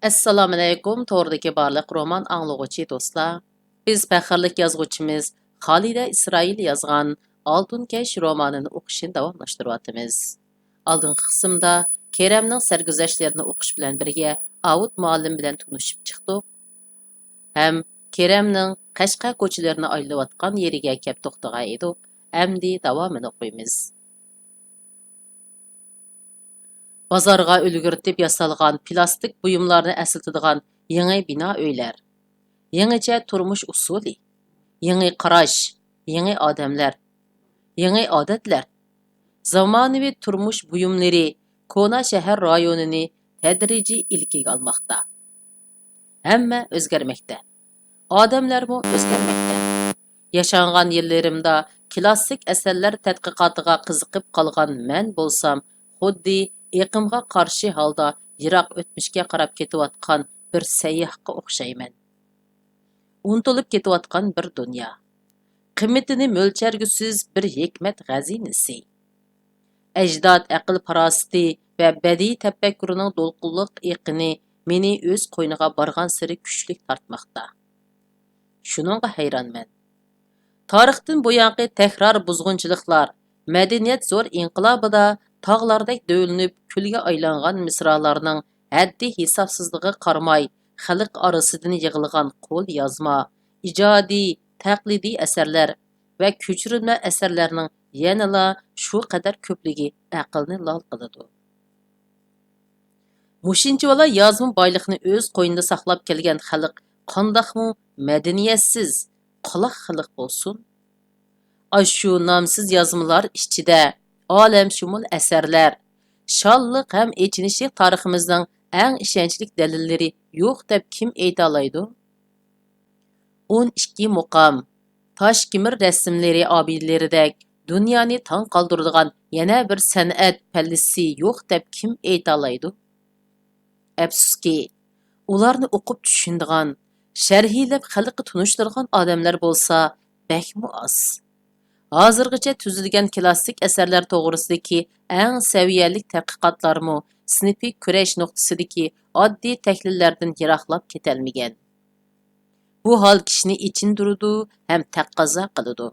Assalomu alaykum, to'g'ridagi barliq roman anglag'uchi do'stlar. Biz faxrlik yozuvchimiz Xolida Isroil yozgan Oltin Kesh romanini o'qishni davomlashtiryapmiz. Oldingi qismda Keremning sarguzashtlarini o'qish bilan birga Avud muallim bilan tanishib chiqdik. Ham Keremning Qashqa ko'chalarini aylanayotgan yeriga kelib to'xtagan edik. Endi davomini o'qiymiz. Bozorga ulgurtib yasalgan plastik buyumlarni əsiltadigan yangi bina uylar, yangicha turmush usuli, yangi qarash, yangi odamlar, yangi odatlar, zamonaviy turmush buyumlari Kona shahar rayonini tadrijiy ilkiga olmoqda. Hamma o'zgarmoqda. Odamlarmo o'zgarmoqda. Yaşanğan yıllarımda klassik əsərlər tədqiqatıga qiziqib qalğan mən bolsam, xuddi iqimga qarşı halda yiroq o'tmishga qarab ketayotgan bir sayyohga o'xshayman. Unutilib ketayotgan bir dunyo. Qiymatini mo'lchargusiz bir hikmat g'azinasi. Ajdod aql farosati va badiiy tafakkurining to'lqinliq iqini meni o'z qo'yniga borgan sari kuchlik tortmoqda. Shuningga hayronman. Tarixdan buyanqi takror buzg'unchiliklar, madaniyat zo'r inqilobida tog'lardek dövlünüb külga aylangan misralarning haddi hisobsizligi qarmay, xalq orasidan yig'ilgan qo'l yozma, ijodiy, taqlidiy asarlar va ko'chirilma asarlarning yanala shu qadar ko'pligi aqlni lol qiladi. Mushinchivala yozma boyliqni o'z qo'ynida saqlab kelgan xalq qandoqmi madaniyatsiz, qaloq xalq bo'lsin? Ashu nomsiz yozmalar ichida olam shumul asarlar, shonliq ham echinishli tariximizning eng ishonchli dalillari yo'q deb kim ayta oladi? 12 muqam, Toshkimir rasmlari obidalardek dunyoni tong qoldiradigan yana bir san'at pallisi yo'q deb kim ayta oladi? Afsuski, ularni o'qib tushunadigan, sharhlab xalqqa tunishtirgan odamlar bo'lsa, bakmu oz. Hozirgacha tuzilgan klassik asarlar to'g'risidagi eng saviyali tadqiqotlarmi sinfiy kurash nuqtasidagi oddiy tahlillardan yiroqlab ketilmagan. Bu hol kishini ichindiradi ham taqozo qiladi.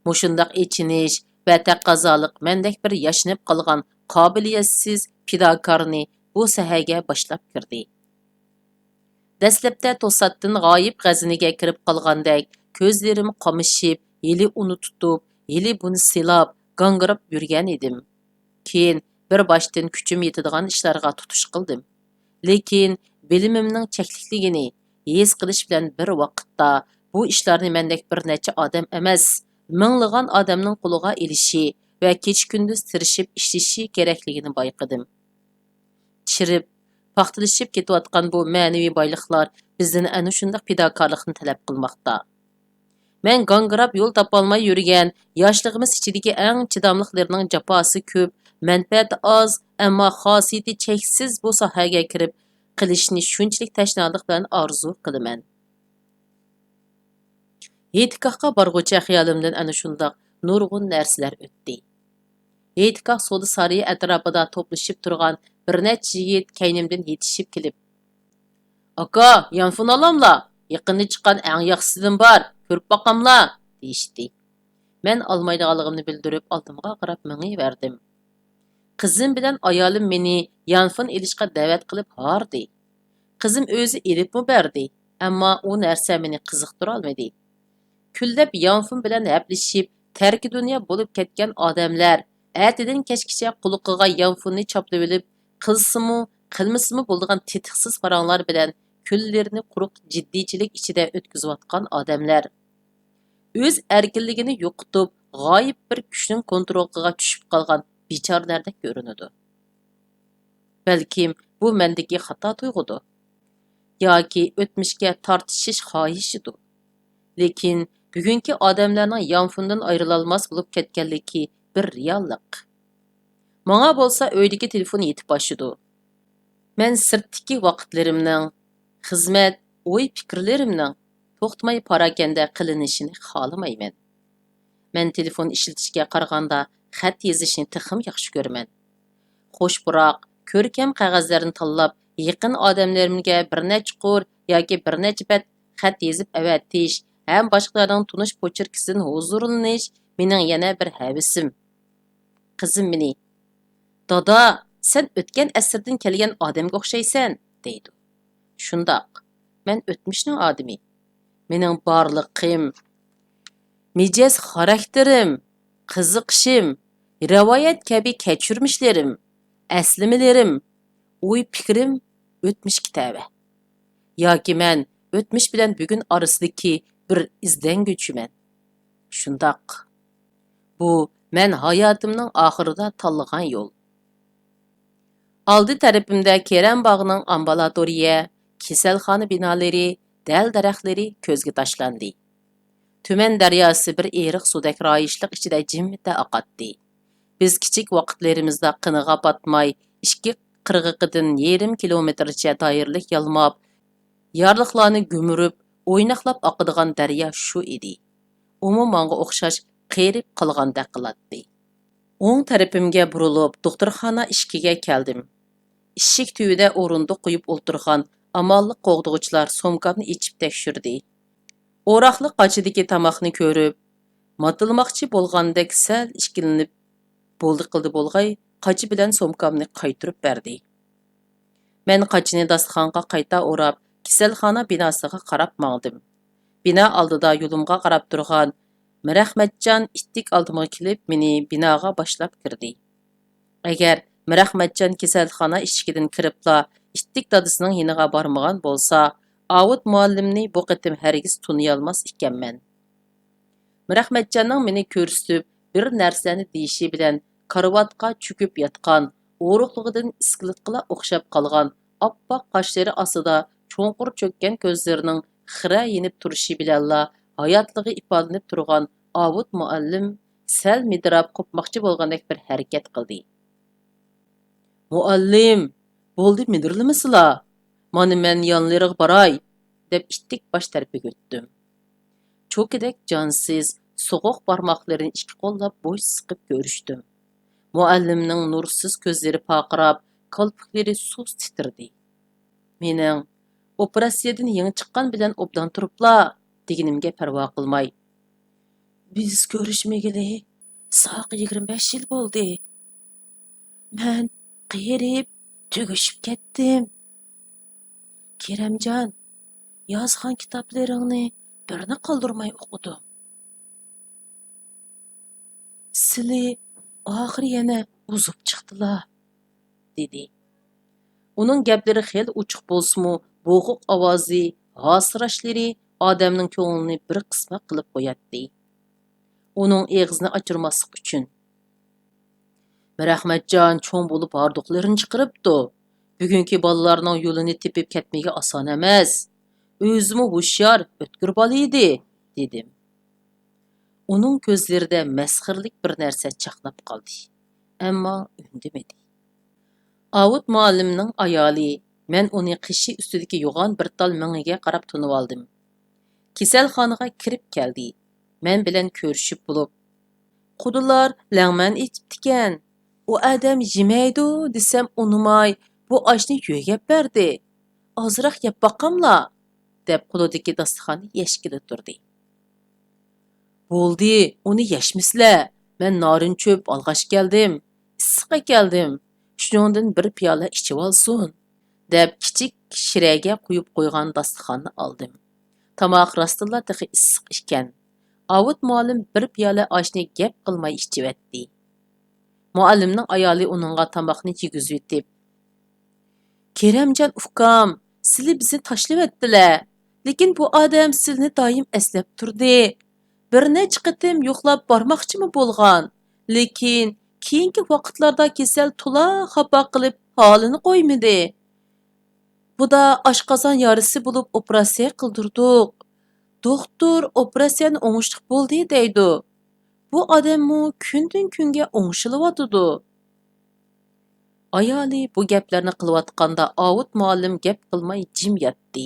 Mushundaq ichinish va taqozolik mendek bir yashnab qolgan qobiliyatsiz fidokorni bu sahaga boshlab kirdi. Dastlabda to'satdan g'oyib g'aziniga kirib qolgandek ko'zlarim qamishib, yili uni tutib, yili buni silab, gangirab yurgan edim. Keyin bir boshdan kuchim yetadigan ishlarga tutish qildim. Lekin bilimimning cheklikligini his qilish bilan bir vaqtda bu ishlarni mendek bir necha odam emas, minglagan odamning qo'liga elishi va kecha-kunduz tirishib ishlashi kerakligini bayqadim. Chirib, paxtalashib ketayotgan bu ma'naviy boyliqlar bizdan ana shunday fidokorlikni talab qilmoqda. Men gangirab yo'l topolmay yurgan yoshligimiz ichidagi eng chidamliqlarning jafosi ko'p, manfaati oz, ammo xosiyati cheksiz bu sohaga kirib qilishni shunchalik tashnalik bilan orzu qilaman. Yetikohga borg'ucha xayolimdan ana shundoq nurg'un narsalar o'tdi. Yetikoh soda sari atrofida to'plashib turgan bir necha yigit kaynimdan yetishib kelib, "Aka, yanfon olamla, yaqinda chiqqan eng yaxshisidan bor, ko'rib boqamla", deyishdi. Men olmaydiganligimni bildirib oldimga qarab mengiyverdim. Qizim bilan ayolim meni yanfon ilishga da'vat qilib hardi. Qizim o'zi ilibmi berdi, ammo u narsa meni qiziqtira olmadi. Kullab yanfon bilan haplashib, tarki dunyo bo'lib ketgan odamlar atidan kechgacha quliqiga yanfonni choplab olib, qilsimi, qilmasimi bo'ladigan tetiqsiz paranglar bilan kunlarini quruq jiddiychilik ichida o'tkazayotgan odamlar. O'z erkinligini yo'qotib, g'oyib bir kuchning kontroliga tushib qolgan bechoralardek ko'rinadi. Balkim bu mendagi xato tuyg'udir. Yoki o'tmishga tortishish xohishidir. Lekin bugungi odamlarning yanfundan ayrilolmas bo'lib ketganligi bir reallik. Menga bo'lsa uydagi telefon yetib boshidi. Men sirtdagi vaqtlarimning, xizmat, o'y fikrlarimning to'xtamay parakanda qilinishini xohlamayman. Men telefon ishlatishga qaraganda xat yozishni texim yaxshi ko'raman. Xo'sh, biroq ko'rkam qog'ozlarni tanlab, Yaqin odamlarimga bir necha qur yoki bir necha bet xat yezib avatish ham boshqalarning tunish pochirkisidan huzurlanish mening yana bir havasim. Qizim meni, "Dada, sen o'tgan asrdan kelgan odamga o'xshaysan", deydi. Shundoq, men o'tmishning odami. Mening borliqim, mijoz xarakterim, qiziqishim, rivoyat kabi kechirmishlarim, aslimalarim, o'y fikrim o'tmish kitobi. Yoki men o'tmish bilan bugun orasidagi bir izlanguvchiman. Shundoq. Bu men hayotimning oxirida tanlagan yo'l. Oldi tarafimda Kerem bog'ining ambulatoriya, kasalxona binolari, dal daraxtlari ko'zga tashlandi. Tuman daryosi bir eriq sudek royishliq ichida jimda oqatdi. Biz kichik vaqtlarimizda qiniga batmay, ikki qirg'iqidan yarim kilometrcha doirlik yalmab, yorliqlarni gumurib, o'ynaqlab oqadigan daryo shu edi. Umi menga o'xshash qerib qolgandek qiladi. O'ng tarafimga burilib, doktorxona ishkiga keldim. Ishik tüyüde o'rindiq qo'yib o'ltirgan amalliq qo'g'dug'uchilar somkamni ichib tekshirdi. O'roqli qachidagi tamoqni ko'rib, matilmoqchi bo'lgandek sal ishkilinib bo'ldi qildi bo'lg'ay, qachi bilan somkamni qaytirib berdi. Men qachini dasturxonga qayta o'rab, kasalxona binosiga qarab mangdim. Bino oldida yo'limga qarab turgan Mirahmatjon ittik oldimga kelib, meni binoga boshlab kirdi. Agar Mirahmatjon kasalxona eshigidan kiribla ittik dadisining yiniga bormagan bo'lsa, Avut muallimni bu qitim hargiz tunuyolmas ekanman. Mirahmatjonning meni ko'rsatib, bir narsani deyishi bilan karvatga cho'kib yotgan, o'ruqligidan iskeletga o'xshab qolgan, oppoq qoshlari ostida cho'nqur cho'kkan ko'zlarining xira yinib turishi bilanla hayotligi ifodalanib turgan Avut muallim sal midrab qopmoqchi bo'lgandek bir harakat qildi. "Muallim, bo'ldi midirlimisizlar? Mana men yonlariga boray", deb ittik bosh tarafiga o'tdim. Cho'kidek jonsiz, so'g'uq barmoqlarini ikki qo'llab bo'sh siqib ko'rishdim. Muallimning nursiz ko'zlari paqirab, kolpuklari sus titirdi. Mening operatsiyadan yangi chiqqan bilan obdan turibla, deganimga parvo qilmay, "Biz ko'rishmagili soq 25 yil bo'ldi. Men qerib, tugishib ketdim. Keremjon, yozgan kitoblaringni birini qoldirmay o'qidim. Sizli oxiri yana uzib chiqdilar", dedi. Uning gaplari xel uchuq bo'lsa-mu, bo'g'iq ovozi, hasirashlari odamning ko'nglini bir qisma qilib qo'yadi. Uning og'zini ochirmaslik uchun. Mirahmatjon cho'ng bo'lib harduqlarini chiqiribdi. Bugungi bolalarning yo'lini tepib ketmegi oson emas. O'zimi hushyor, o'tkir bola edi, dedim. Uning ko'zlarida masxirlik bir narsa chaqnab qoldi. Ammo undamadi. Avut muallimning ayoli, men uni qishi ustidagi yo'g'on bir tal mingiga qarab tunib oldim. Kasalxonaga kirib keldi. Men bilan ko'rishib bo'lib, "Qudilar langman ichibdikan. U adam yemaydi desam unumay, bu oshni yo'g'ab berdi. Ozroq yeb boqamla", deb qo'lidagi dasturxonni yashkilib turdi. "Bo'ldi, uni yashmisizlar. Men norin cho'p olg'ash keldim. Issiqqa keldim. Shuningdan bir piyola ichib olsin", deb kichik shiraga quyib qo'ygan dasturxonni oldim. Tomoq rostilla texi issiq ekan. Avut muallim bir piyola oshni gap qilmay ichivetdi. Muallimning ayoli uningga tomoqni yegizib etib, "Keremjon ukam, sizlar bizni tashlab etdilar. Lekin bu odam sizni doim eslab turdi. Bir necha qitim yo'qlab bormoqchimi bo'lgan. Lekin keyingi vaqtlarda kasal to'la xafa qilib holini qo'ymadi. Bu da oshqozon yorisi bo'lib operatsiya qildirdik. Doktor operatsiyani o'ngishli bo'ldi deydi. Bu odammu kundan kunga o'ngshilyotidi." Ayoli bu gaplarni qilayotganda Avut muallim gap qilmay jim yotdi.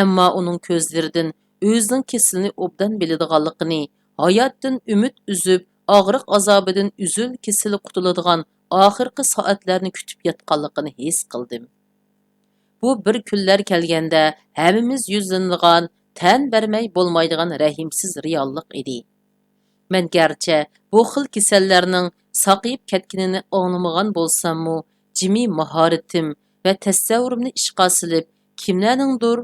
Ammo uning ko'zlaridan o'zining kesilini obdan biladiganligini, hayotdan umid uzib, og'riq azobidan uzul kesili qutuladigan oxirgi soatlarni kutib yotganligini his qildim. Bu bir kunlar kelganda hammamiz yuzlanadigan, tan bermay bo'lmaydigan rahimsiz reallik edi. Men garchi bu xil kasallarning saqayib ketganini anglamagan bo'lsammu, jimi mahoratim va tasavvurimni ishqa silib, kimlarningdir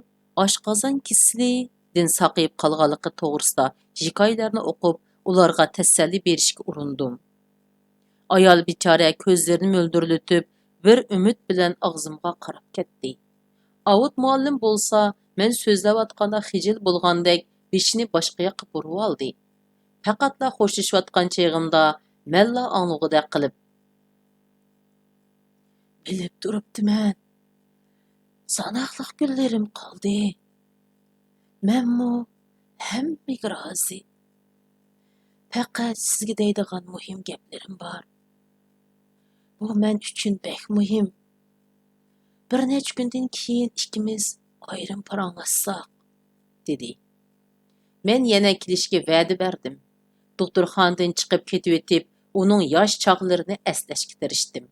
oshqozon kasalidan saqayib qolganligi to'g'risida hikoyalarni o'qib, ularga tasalli berishga urindim. Ayol bechora ko'zlarini mo'ldirlatib, bir umid bilan og'zimga qarab ketdi. Avut muallim bo'lsa, men so'zlayotganda xijil bo'lgandek beshini boshqa yoqqa burib oldi. Faqatla xo'shlashayotgan cheg'imda malla anglagudek qilib, bilib turibdiman, sanoqli kunlarim qoldi. Menmu hammaga rozi. Faqat sizga deydigan muhim gaplarim bor. Bu men uchun bek muhim. Bir necha kundan keyin ikkimiz ayrim paranglashsak, dedi. Men yana kelishga va'da berdim. Doktorxonadan chiqib ketib o'tib, uning yosh chog'larini eslashga tirishdim.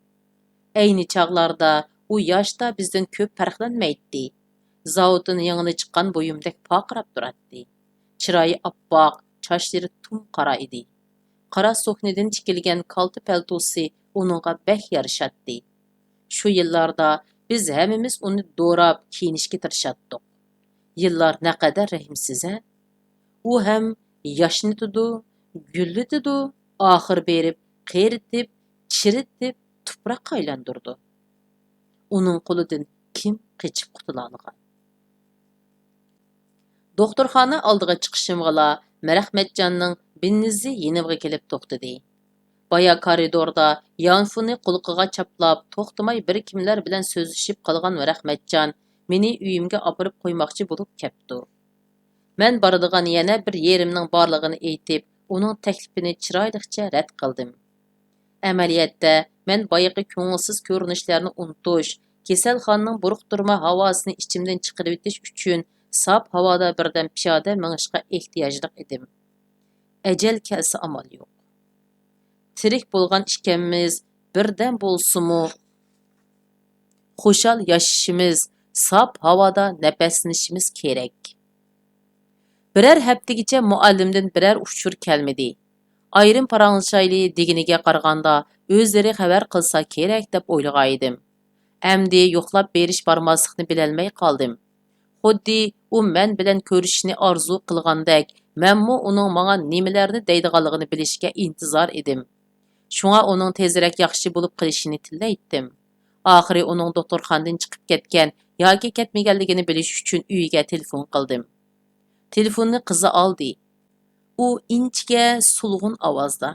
Ayni chog'larda u yoshda bizdan ko'p farqlanmaydi. Zavoddan yangi chiqqan bo'yimdek paqirab turadi. Chiroyi oppoq, sochlari tum qora edi. Qora soknidan tikilgan kalta paltosi uningga bek yarashadi. Shu yillarda biz hammamiz uni do'rab kiyinishga tirishdik. Yillar naqadar rahimsiz-a? U ham yashnitidi, gullatidi, oxir berib, qeritib, chiritib, tuproqqa aylantirdi. Uning qo'lidan kim qechib qutula olgan? Doktorxona oldiga chiqishimg'ala Marahmatjonning binnizi yenimga kelib to'xtadi. Baya koridorda yanfuni qulqiga chaplab, to'xtamay bir kimlar bilan so'zlashib qolgan Marahmatjon meni uyimga olib qo'ymoqchi bo'lib kepti. Men boradigan yana bir yerimning borlig'ini aytib, uning taklifini chiroyliqcha rad qildim. Amaliyotda men boyiqi ko'ngilsiz ko'rinishlarni unutish, kasalxonaning buruq turma havosini ichimdan chiqarib o'tish uchun saf havoda birdan piyoda mengishga ehtiyojli edim. Ajal kelsa amal yo'q. Tirik bo'lgan ekanmiz, birdan bo'lsa-mu xushal yashashimiz, saf havoda nafaslanishimiz kerak. Birer haftagacha muallimdan birer uçur kelmedi. Ayrim paranglashayli deginiga qaraganda o'zlari xabar qilsa kerak deb o'ylagan edim. Amdi yo'qlab berish barmaslikni bilolmay qoldim. Xuddi u men bilan ko'rishni orzu qilgandek, menmu uning menga nimalarni deydiganligini bilishga intizor edim. Shunga uning tezroq yaxshi bo'lib qolishini tilaydim. Oxiri uning doktorxonadan chiqib ketgan yoki ketmaganligini bilish uchun uyiga telefon qildim. Telefonni qizi oldi. U inchga sulg'un ovozda: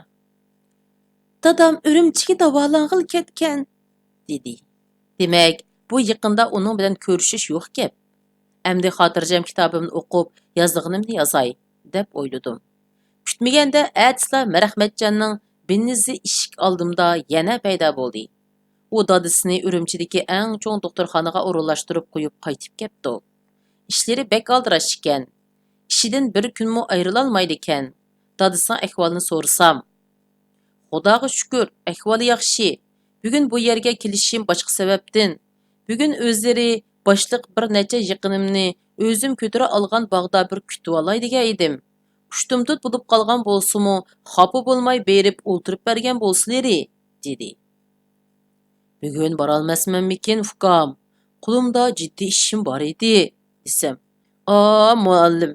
"Dadam Urumchiga davolang'il ketgan", dedi. Demak, bu yaqinda uning bilan ko'rishish yo'q gap. Amdi xotirjam kitobimni o'qib, yozdig'inimni yozay, deb o'yladim. Kutmaganda atsla Marahmatjonning binnizi eshik oldimda yana paydo bo'ldi. U dadisini Urumchidagi eng cho'ng doktorxonaga o'rinlashtirib qo'yib qaytib ketdi. Ishlari bek aldirash ekan. İşidən bir günmü ayrılalmaydı ekan. Dadısının ahvolini so'rasam, "Xudoga shukr, ahvoli yaxshi. Bugun bu yerga kelishim boshqa sababdan. Bugun o'zlari boshliq bir necha yaqinimni o'zim ko'tara olgan bog'da bir kutib olay degan edim. Ushtumtut bo'lib qolgan bo'lsa-mu, xafa bo'lmay berib o'ltirib bergan bo'lsalari", dedi. "Bugun borolmasmanmikin, ukam. Qo'limda jiddiy ishim bor edi", desam. Muallim,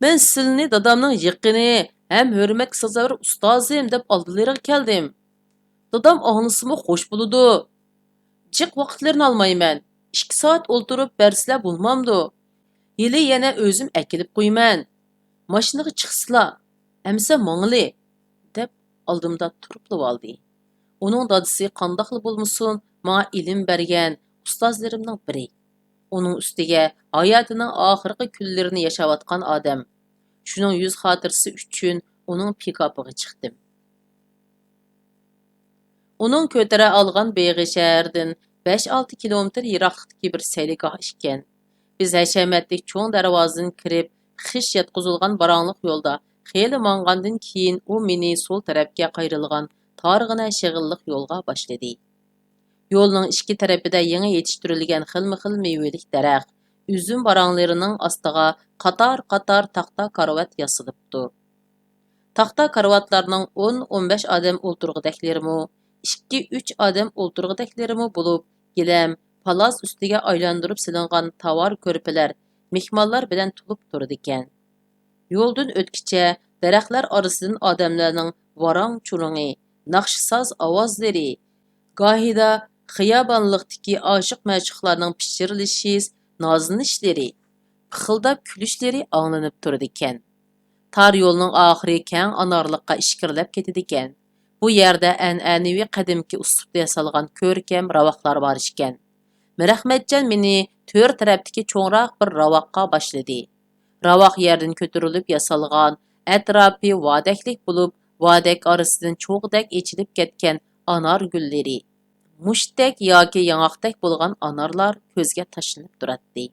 men sizlarni dadamning yaqini ham hurmatga sazovor ustozim deb oldilariga keldim. Dadam og'nisimi xo'sh bo'ludi. Jiq vaqtlarini olmayman. 2 soat o'ltirib bersizlar bo'lmamdi. Yili yana o'zim akilib qo'yman. Mashinaga chiqsizlar, amsa mongli, deb oldimda turib oldi. Uning dadisi qandoqli bo'lmasin, menga ilm bergan ustozlarimning biri. Uning ustiga hayotining oxirgi kunlarini yashayotgan odam. Shuning yuz xotirasi uchun uning pikapiga chiqdim. Uning ko'tara olgan beg'i shahardan 5-6 kilometr yiroqlikdagi bir sayligoh ekan. Biz hashamatlik cho'ng darvozadan kirib, xish yotqizilgan barangliq yo'lda xeyli mang'andan keyin u meni so'l tarafga qayrilgan torg'ina shig'illiq yo'lga boshladi. Yo'lning ikki tarafida yangi yetishtirilgan xilma-xil mevalik daraxt, üzüm baranglarining ostiga qator-qator taxta karvat yasilibdi. Taxta karvatlarning 10-15 odam o'ltirg'idaklarimi, 2-3 odam o'ltirg'idaklarimi bo'lib, gilam, palos ustiga aylantirib silingan tovar ko'rpalar mehmonlar bilan to'lib turdi ekan. Yo'ldan o'tkicha daraxtlar orasidan odamlarning varang-churingi, naqshsoz ovozlari, gohida xiyobonliqdagi oshiq-ma'shuqlarning pichirlishi, nozlanishlari, pixildab kulishlari anglanib turdi ekan. Tar yo'lning oxiri keng anorliqqa ishkirlab ketidi ekan. Bu yerda an'anaviy qadimki uslubda yasalgan ko'rkam ravoqlar bor ekan. Mirahmatjon meni to'rt tarafdagi cho'ngroq bir ravoqqa boshladi. Ravoq yerdan ko'tarilib yasalgan, atrofi vodaklik bo'lib, vodak orasidan cho'g'dak echilib ketgan anor gullari. Mushtdek yoki yong'oqdek bo'lgan anorlar ko'zga tashlanib turadi.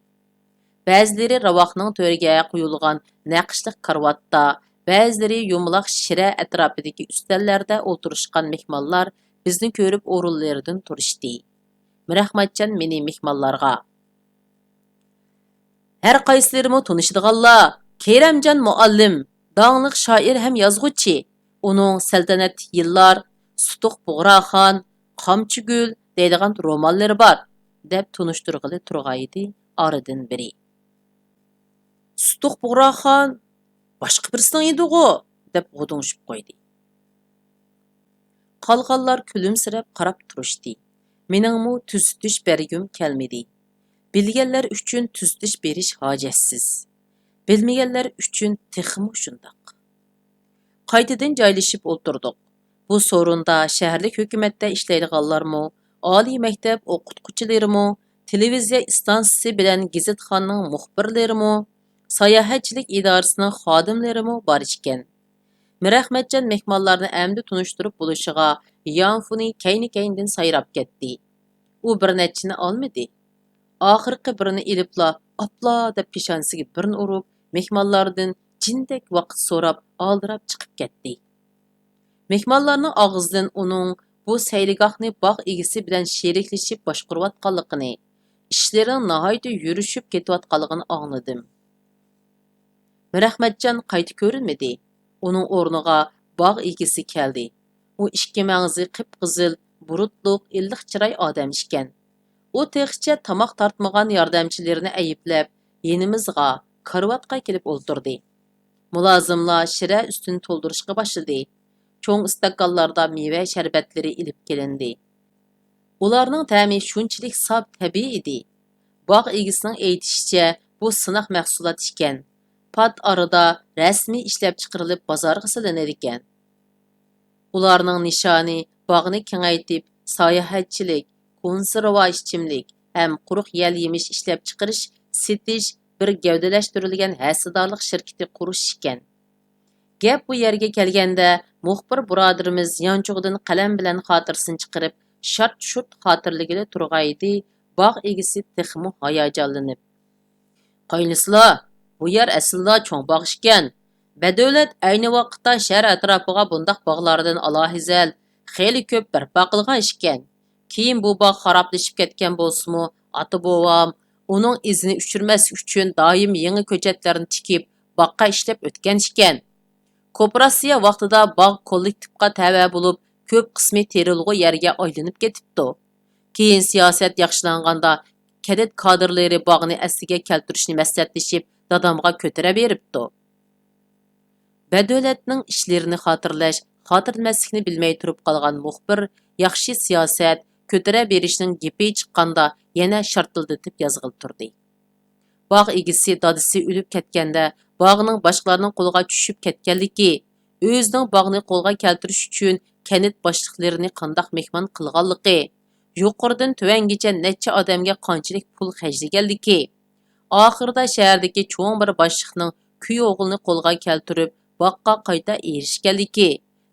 Ba'zilari ravoqning to'riga qo'yilgan naqshli karvatda, ba'zilari yumaloq shira atrofidagi ustallarda o'tirishgan mehmonlar bizni ko'rib o'rinlaridan turishdi. Mirahmatjon meni mehmonlarga: "Har qaysilarimi tunishdiganlar, Keramjon muallim, dаңliq shoir ham yozg'uchi, uning saltanat yillar, Sutuq Bug'roxon, Qamchigul deydigan romanlari bor", deb tunishtirg'ili turg'aydi oradan biri. "Sutuq Bug'roxon boshqa birisining edi-ku", deb g'udung'ishib qo'ydi. Qolganlar kulimsirab qarab turishdi. Meningmi tuzitish bergim kelmedi. Bilganlar uchun tuzitish berish hojatsiz. Bilmaganlar uchun texmi shundoq. Qaytadan joylashib o'tirdik. Bu sorunda shaharlik hukumatda ishlaydiganlarmi, oliy maktab o'qituvchilarimi, televiziya stansiyasi bilan gazetxonning muxbirlarimi, sayohatchilik idorasining xodimlarimi bor ekan. Mirahmatjon mehmonlarni amdi tunishtirib bo'lishiga yanfuni kayni-kayndan sayrab ketdi. U bir nechini olmadi. Oxirgi birini ilibla, "Apla" deb peshonasiga birini urib, mehmonlardan jindek vaqt so'rab, oldirab chiqib ketdi. Mehmonlarning og'zidan uning bu sayligohni bog' egisi bilan sheriklashib boshqarayotganligini, ishlarining nihoyatda yurishib ketayotganligini angladim. Mirahmatjon qayta ko'rinmadi. Uning o'rniga bog' egisi keldi. U ikki mangzi qip-qizil, burutliq, illiq chiroy odam ekan. U texcha tomoq tortmagan yordamchilarini ayiblab, yenimizga, karvatga kelib o'ltirdi. Mulozimlar shira ustini to'ldirishga boshladi. Cho'ng istakonlarda meva sharbatlari ilib kelindi. Ularning ta'mi shunchalik sof tabiiy edi. Bog' egisining aytishicha, bu sinoq mahsulot ekan. Pat arada rasmiy ishlab chiqarilib bozorga silinadi ekan. Ularning nishoni bog'ni kengaytib, sayohatchilik, konserva ichimlik ham quruq yal yemish ishlab chiqarish, setish bir gavdalashtirilgan hassadorlik shirkati qurish ekan. Gap bu yerga kelganda, muxbir birodarimiz yonchug'idan qalam bilan xotirasini chiqarib, shart-shurt xotirligida turg'aydi, bog' egisi texmi hayajonlanib: "Qaynısılar, bu yer aslida cho'ng bog' ekan. Badavlat ayni vaqtda shahar atrofiga bundaq bog'lardan alohizal, xeyli ko'p barpo qilgan ekan. Keyin bu bog' xaroblashib ketgan bo'lsa-mu, ota-bovam uning izini uchirmaslik uchun doim yangi ko'chatlarni tikib, bog'qa ishlab o'tgan ekan. Kooperatsiya vaqtida bog' kollektivga tava bo'lib, ko'p qismi terilg'u yerga aylanib ketibdi. Keyin siyosat yaxshilanganda kadet kadrlari bog'ni asliga keltirishni maslahatlashib, dadamga ko'tara beribdi." Badavlatning ishlarini xotirlamaslikni bilmay turib qolgan muxbir yaxshi siyosat, ko'tara berishning gapi chiqqanda yana shartildatib yozg'il turdi. Bog' egisi dadisi o'lib ketganda, bog'ning boshqalarning qo'liga tushib ketganligi, o'zining bog'ni qo'lga keltirish uchun kanit boshliqlarini qandoq mehmon qilganligi, yuqoridan tuvangacha necha odamga qanchalik pul xarjlaganligi, oxirida shahardagi cho'ng bir boshliqning kuyovg'ilni qo'lga keltirib, bog'qa qayta erishganligi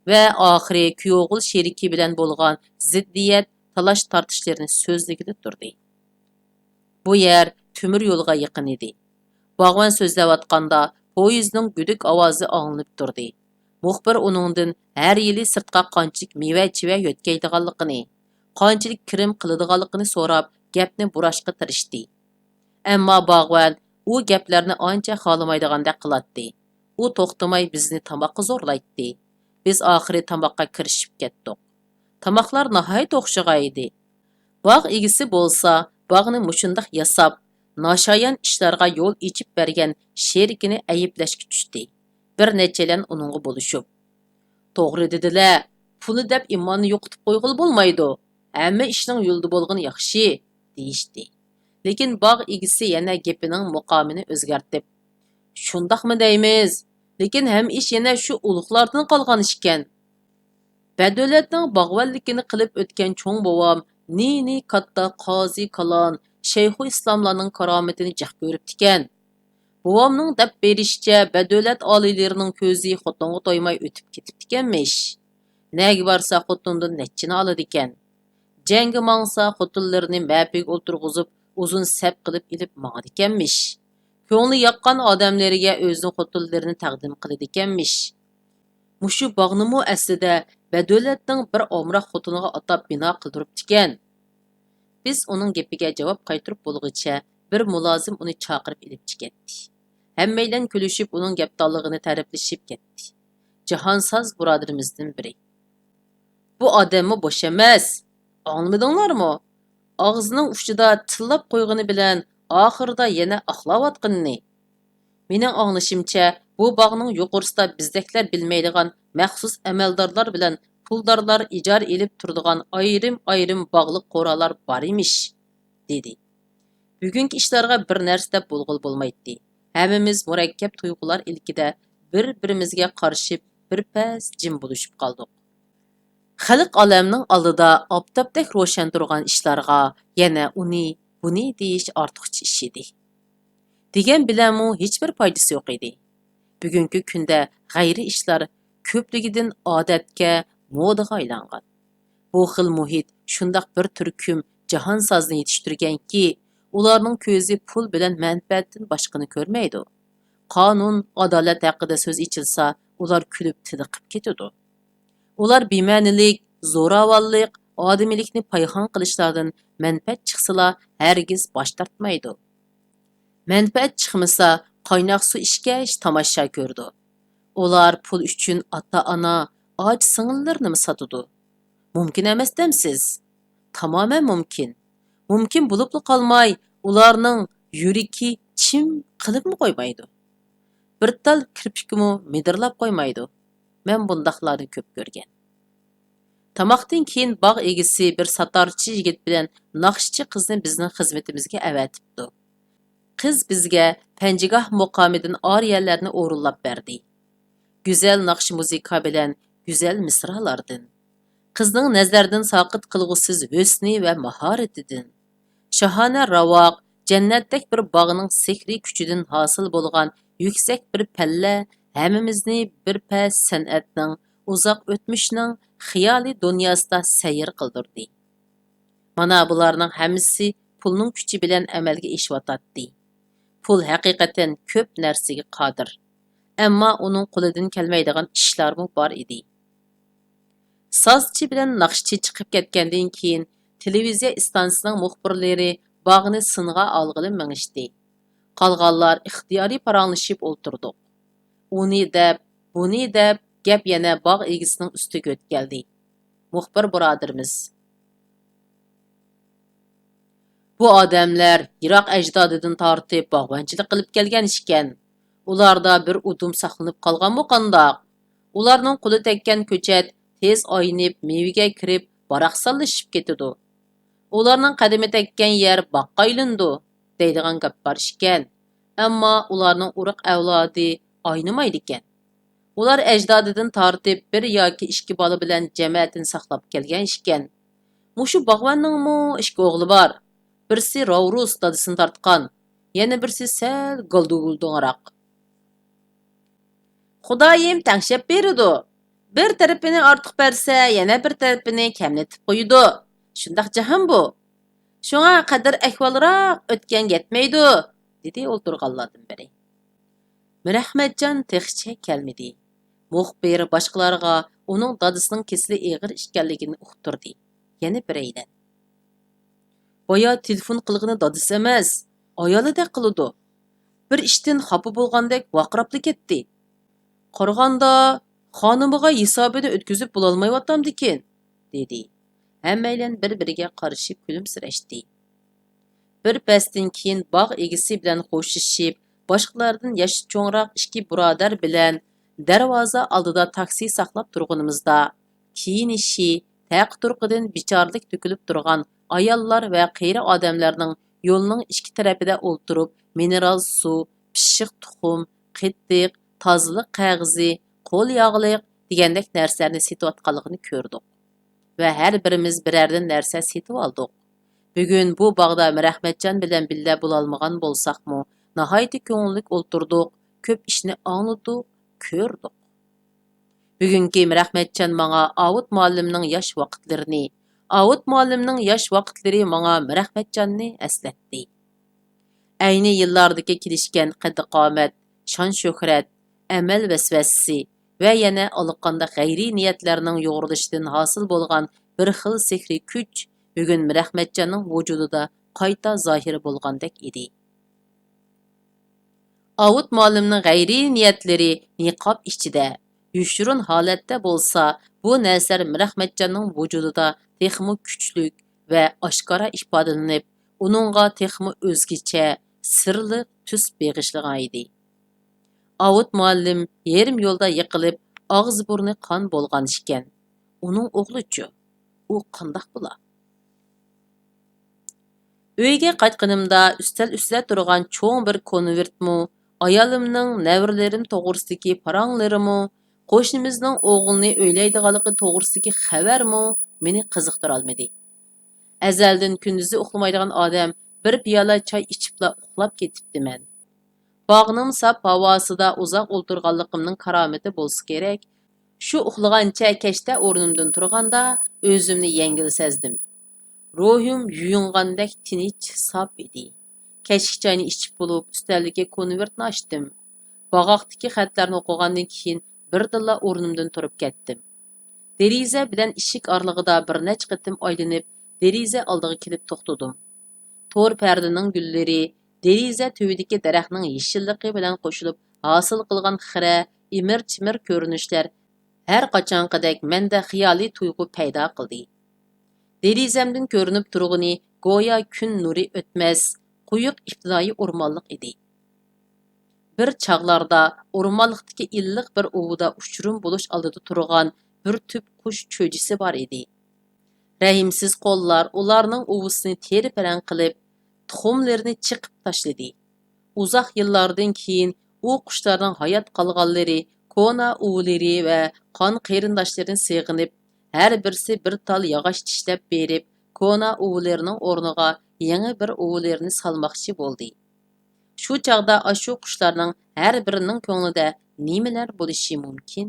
va oxiri kuyovg'il sheriki bilan bo'lgan ziddiyat, talash tortishlarini so'zligida turdi. Bu yer temir yo'lga yaqin edi. Bog'van so'zlayotganda poyezdning guduk ovozi anglanib turdi. Muxbir uningdan har yili sirtqa qanchalik meva-chiva yo'tkaydiganligini, qanchalik kirim qiladiganligini so'rab, gapni burashqa tirishdi. Ammo bog'van u gaplarni ancha xolamaydigandek qiladi. U to'xtamay bizni tamoqqa zo'rlaydi. Biz oxiri tamoqqa kirishib ketdik. Tamoqlar nihoyat o'xshagan edi. Bog' egisi bo'lsa, bog'ni mushundaq yasab, nashoyon ishlarga yo'l ichib bergan sherikini ayblashga tushdi. Bir nechalan uningga bo'lishib. To'g'ri dedilar, puli deb iymonni yo'qotib qo'yg'il bo'lmaydi. Hamma ishning yo'lda bo'lgani yaxshi, deyishdi. Lekin bog' egisi yana gapining muqomini o'zgartib, shundaqmi deymiz? Lekin ham ish yana shu ulug'lardan qolgan ishkan. Badavlatning bog'vallikini qilib o'tgan cho'ng bovam ni katta qozi kalon shayxu islomlarning karomatini jiq ko'ribdikan. Buvamning deb berishicha badavlat oliylarining ko'zi xotinga to'ymay o'tib ketibdikanmish. Nega borsa xotindan nechini oladi ekan. Jangga mangsa xotinlarini mapiga o'tirg'izib uzun sap qilib ilib mangadi ekanmish. Ko'ngli yoqqan odamlariga o'zining xotinlarini taqdim qiladi ekanmish. Mushu bog'nimi aslida badavlatning bir omroq xotiniga atab bino qildiribdi ekan. Biz uning gapiga javob qaytarib bo'lg'icha bir mulozim uni chaqirib ilib ketdi. Hammaylan kulishib uning gapdonligini ta'riflashib ketdi. Jahonsoz birodarimizdan biri. Bu odammi bo'sh emas. Angladinglarmi? Og'zining uchida tillab qo'yg'ini bilan oxirida yana axlayotganini. Mening anglashimcha, bu bog'ning yuqorisida bizdeklar bilmaydigan maxsus amaldorlar bilan puldorlar ijara elib turadigan ayrim bog'liq qo'ralar bor emish, dedi. Bugungi ishlarga bir narsa deb bo'lg'il bo'lmaydi. Hammamiz murakkab tuyg'ular ilkida bir-birimizga qarshi birpas jim bo'lishib qoldik. Xalq olamning oldida oftobdek ro'shan turgan ishlarga yana buni deyish ortiqcha ish edi. Degan bilanmi hech bir foydasi yo'q edi. Bugungi kunda g'ayri ishlar ko'pligidan odatga, modaga aylangan. Bu xil muhit shundoq bir turkum jahonsozni yetishtirganki, ularning ko'zi pul bilan manfaatdan boshqani ko'rmaydi. Qonun, adolat haqida so'z ichilsa, ular kulib tidiqib ketadi. Ular bema'nilik, zo'ravonlik, odamiylikni payxon qilishlardan manfaat chiqsala, hargiz bosh tortmaydi. Manfaat chiqmasa, qaynoq suv ishkash tomosha ko'rdi. Ular pul uchun ota-ona, och singillarni sotadi. Mumkin emas demsiz? Tamoman mumkin. Mumkin bo'lib qolmay, ularning yuragi chim qilibmi qo'ymaydi. Bir tal kirpikmi midirlab qo'ymaydi. Men bundaqlarni ko'p ko'rgan. Tamoqdan keyin bog' egisi bir satarchi yigit bilan naqshchi qizni bizning xizmatimizga avatibdi. Qiz bizga Panjigoh muqomidan oriyalarni o'rinlab berdi. Güzel naqsh muzika bilan güzel misralardan. Qizning nazardan soqit qilg'usiz husni va mahoratidan. Shahona ravoq, jannatdek bir bog'ning sehri kuchidan hosil bo'lgan yuksak bir palla hammamizni bir pas san'atning, uzoq o'tmishning xiyoli dunyosida sayr qildirdi. Mana bularning hammasi pulning kuchi bilan amalga oshayotdi. Pul haqiqatan ko'p narsaga qodir. Ammo uning qo'lidan kelmaydigan ishlarmi bor edi. Sozchi bilan naqshchi chiqib ketgandan keyin televiziya stansiyasining muxbirlari bog'ni singa olg'ili mingishdi. Qolganlar ixtiyoriy paranglashib o'ltirdik. Buni deb gap yana bog' egisining ustiga o'tkeldi. Muxbir birodarimiz: bu odamlar Iroq ajdodidan tortib bog'bonchilik qilib kelgan ekan. Ularda bir udum saqlanib qolganmi qandoq? Ularning qo'li tekkan ko'chat tez oynib, meviga kirib, baraqsallashib ketadi. Ularning qadami tekkan yer boqqa aylandi, deydigan gap bor ekan. Ammo ularning urug' avlodi oynamaydi ekan. Ular ajdodidan tortib bir yoki ikki bola bilan jamiyatini saqlab kelgan ekan. Mushu bog'vonning ikki o'g'li bor. Birsi Ravrus dadasini tortgan, yana birsi sal golduguldo'roq. Xudoyim tangshab beradi. Bir tarafini ortiq bersa, yana bir tarafini kamlatib qo'yadi. Shundaq jahon bu. Shunga qadar ahvolroq o'tgan yetmaydi, dedi o'ltirganlardan biri. Mirahmatjon texcha kelmadi. Muxbir boshqalarga uning dadasining kesili ig'ir ekanligini uqtirdi. yana bireylen. Baya telefon qilg'ini dadisi emas, ayolidek qiladi. Bir ishdan xafa bo'lgandek vaqirabli ketdi. Qaraganda xonimiga hisobini o'tkazib bo'lolmayotgandikin, dedi. Hammaylar bir-biriga qarashib kulimsirashdi. Bir pasdan keyin bog' egisi bilan xo'shishib, boshqalardan yoshi cho'ngroq ikki birodar bilan darvoza oldida taksi saqlab turganimizda, kiyinishi, taq-turqidan bichorlik to'kilib turgan ayollar va qiyri odamlarning yo'lning ikki tarafida o'ltirib, mineral suv, pishiq tuxum, qittiq, tozalik qog'ozi, qo'l yog'liq degandek narsalarni sotayotganligini ko'rdik. Va har birimiz birardan narsa sotib oldik. Bugun bu bog'da Rahmatjon bilan billa bo'lolmagan bo'lsaqmi, nihoyat ko'ngillik o'ltirdik, ko'p ishni angladik, ko'rdik. Bugungi Rahmatjon menga Avut muallimning yosh vaqtlarini, Avut muallimning yosh vaqtlari menga Rahmatjonni eslatdi. Ayni yillardagi kelishgan qaddi-qomat, shon-shuhrat, amal vasvasasi va yana allaqanday g'ayriy niyatlarning yo'g'rilishidan hosil bo'lgan bir xil sehriy kuch bugun Rahmatjonning vujudida qayta zohir bo'lgandek edi. Avut muallimning g'ayriy niyatlari niqob ichida, yushurun holatda bo'lsa, bu narsar Rahmatjonning vujudida texmi kuchlik va oshkora ifodalanib, uningga texmi o'zgacha, sirli tus beg'ishlagan edi. Avut muallim yarim yo'lda yiqilib, og'iz burni qon bo'lgan ekan. Uning o'g'lichi, u qandoq bo'lar? Uyga qaytganimda ustal ustida turgan cho'ng bir konvertmi, ayolimning navralarim to'g'risidagi paranglarimi, qo'shnimizning o'g'lini o'ylaydiganligi to'g'risidagi xabarmi meni qiziqtira olmadi. Azaldan kunduzi uxlamaydigan odam bir piyola choy ichibla uxlab ketibdiman. Bog'ning sap havosida uzoq o'ltirganligimning karomati bo'lsa kerak. Shu uxlagancha kechda o'rnimdan turganda o'zimni yengil sezdim. Ruhim yuyungandek tinch, sap edi. Kechki choyni ichib bo'lib, ustaldagi konvertni ochdim. Bog'oqdagi xatlarni o'qigandan keyin birdilla o'rnimdan turib ketdim. Deriza bilan eshik oralig'ida bir necha qitim aylanib, deriza oldiga kelib to'xtadim. To'r pardining gullari deriza tubidagi daraxtning yeshilligi bilan qo'shilib hosil qilgan xira, imir-chimir ko'rinishlar har qachonqidek menda xiyoliy tuyg'u paydo qildi. Derizamdan ko'rinib turg'ini go'yo kun nuri o'tmas, quyuq ibtidoiy o'rmonlik edi. Bir chog'larda o'rmonlikdagi illiq bir ovida uchurum bo'lish oldida turgan bir tüp qush cho'jisi bor edi. Rahimsiz qo'llar ularning ovusini teri-parang qilib, tuxumlarini chiqib tashladi. Uzoq yillardan keyin u qushlarning hayot qolganlari, kona ovulari va qon qarindoshlarini seg'inib, har birisi bir tal yog'och tishlab berib, kona ovularining o'rniga yangi bir ovularini salmoqchi bo'ldi. Shu chaqda ashu qushlarning har birining ko'nglida nimalar bo'lishi mumkin?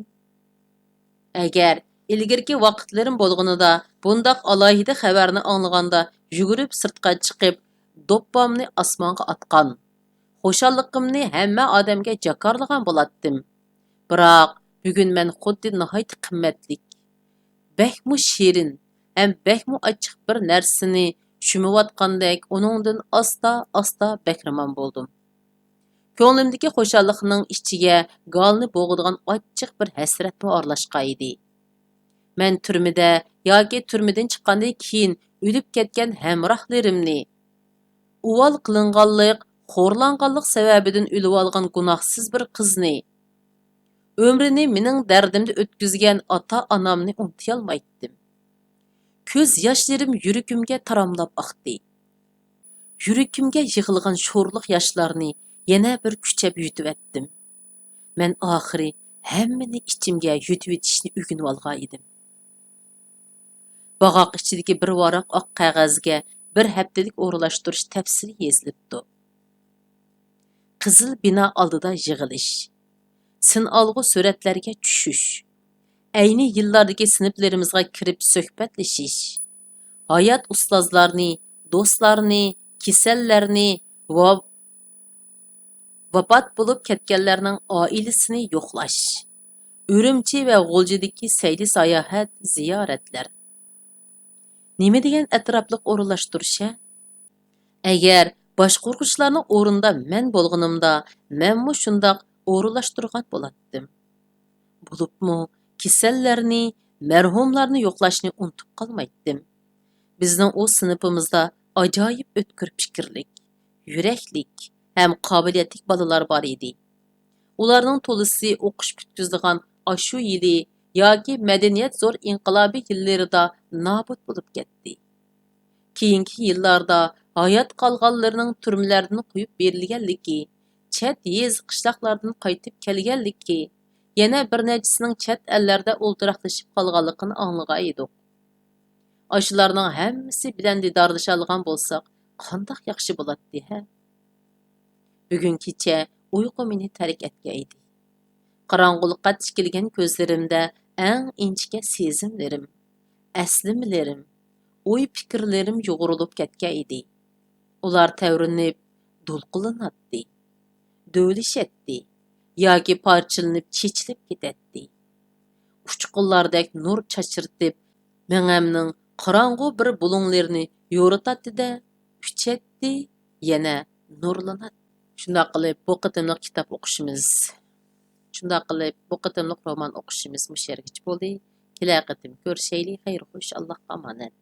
Agar ilgirki vaqtlarim bo'lganida bundaq alohida xabarni anglaganda yugurib sirtqa chiqib, doppamni osmonga atgan, xushalliqimni hamma odamga jakorlagan bo'latdim. Biroq bugun men xuddi nihoyat qimmatlik, bakmu shirin, ham bakmu ochiq bir narsani tushunmayotgandek uningdan asta bahramand bo'ldim. Ko'nglimdagi xushalliqning ichiga galni bo'g'adigan ochiq bir hasratmi aralashgan edi. Men turmada yoki turmadan chiqqandan keyin o'lib ketgan hamrohlarimni, uval qilinganlik, xo'rlanganlik sababidan o'lib olgan gunohsiz bir qizni, umrini mening dardimda o'tkazgan ota-onamni unuta olmaydim. Ko'z yoshlarim yuragimga taramlab oqdi. Yuragimga yig'ilgan sho'rliq yoshlarni yana bir kuchab yutib etdim. Men oxiri hammani ichimga yutib etishni o'rganib olgan edim. Bog'oq ichidagi bir varaq oq qog'ozga bir haftalik o'rlashtirish tafsili yozilibdi. Qizil bino oldida yig'ilish, sinalg'u suratlarga tushish, ayni yillardagi sinflarimizga kirib suhbatlashish, hayot ustozlarni, do'stlarni, kasallarni va vafot bo'lib ketganlarning oilasini yo'qlash, Urumchi va G'uljidagi sayli sayohat, ziyoratlar. Nima degan atrofliq o'rinlashtirish? Agar boshqurg'uvchilarning o'rinda men bo'lganimda, menmu shundoq o'rinlashtirgan bo'lardim. Bo'libmi, kasallarni, marhumlarni yo'qlashni unutib qolmaydim. Bizning o sinfimizda ajoyib o'tkir fikrlik, yuraklik ham qobiliyatli bolalar bor edi. Ularning to'lisi o'qish bitkizadigan ashu yili yoki madaniyat zo'r inqilobi yillarida nobud bo'lib ketdi. Keyingi yillarda hayot qolganlarining turmalardan qo'yib berilganligi, chet yez qishloqlardan qaytib kelganligi, yana bir nechasining chet ellarda o'ltiraqlashib qolganligini anglagan edik. Aşılarning hammasi bilan didorlasha olgan bo'lsak, qandoq yaxshi bo'ladi, ha? Bugun kecha uyqu meni tark etgaydi. Qorong'ulikqa tikilgan ko'zlarimda eng inchka sezimlarim, aslimlarim, o'y fikrlarim yo'g'rilib ketgan edi. Ular tavrinib, do'lqilinadi, do'lishatdi yoki parchalanib, chechilib ketadi. Uchqunlardek nur chachirtib, meng'amning qorong'u bir bulunglarini yo'ritatdi-da, uchatdi, yana nurlanadi. Shundoq qilib bu qitimliq kitob o'qishimiz, shundoq qilib bu qitimliq roman o'qishimiz mushargich bo'ldi. Kelar qitim ko'rishaylik, xayr xo'sh, Allohga omonat.